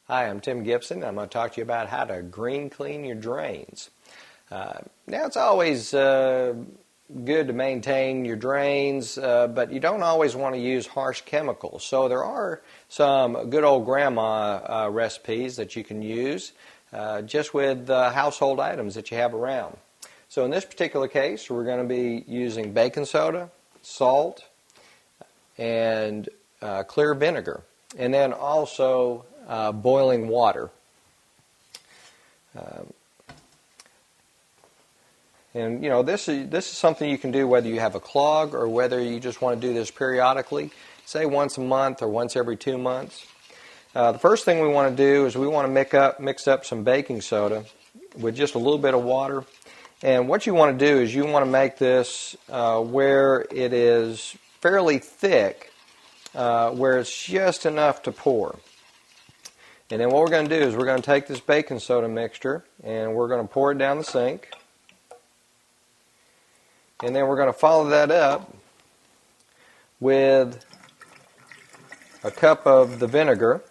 Hi, I'm Tim Gibson. I'm going to talk to you about how to green clean your drains. Now, it's always good to maintain your drains, but you don't always want to use harsh chemicals. So there are some good old grandma recipes that you can use just with household items that you have around. So in this particular case, we're going to be using baking soda, salt, and clear vinegar, and then also boiling water. And you know, this is something you can do whether you have a clog or whether you just want to do this periodically, say once a month or once every 2 months. The first thing we want to do is we want to mix up some baking soda with just a little bit of water. And what you want to do is you want to make this where it is fairly thick, where it's just enough to pour. And then what we're going to do is we're going to take this baking soda mixture and we're going to pour it down the sink. And then we're going to follow that up with a cup of the vinegar.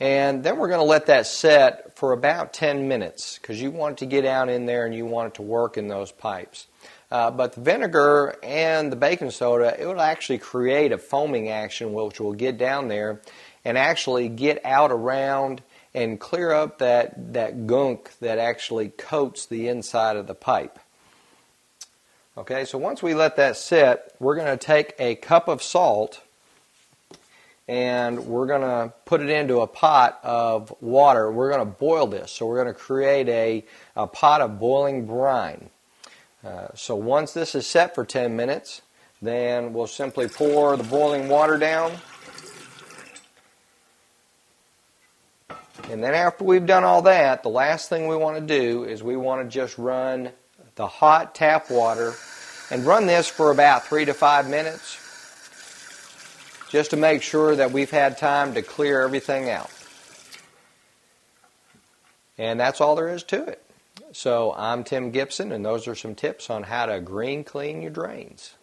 And then we're going to let that set for about 10 minutes because you want it to get down in there and you want it to work in those pipes. But the vinegar and the baking soda, it will actually create a foaming action which will get down there and actually get out around and clear up that gunk that actually coats the inside of the pipe. Okay, so once we let that sit, we're going to take a cup of salt and we're going to put it into a pot of water. We're going to boil this. So we're going to create a pot of boiling brine. So once this is set for 10 minutes, then we'll simply pour the boiling water down. And then after we've done all that, the last thing we want to do is we want to just run the hot tap water and run this for about 3 to 5 minutes just to make sure that we've had time to clear everything out. And that's all there is to it. So I'm Tim Gibson, and those are some tips on how to green clean your drains.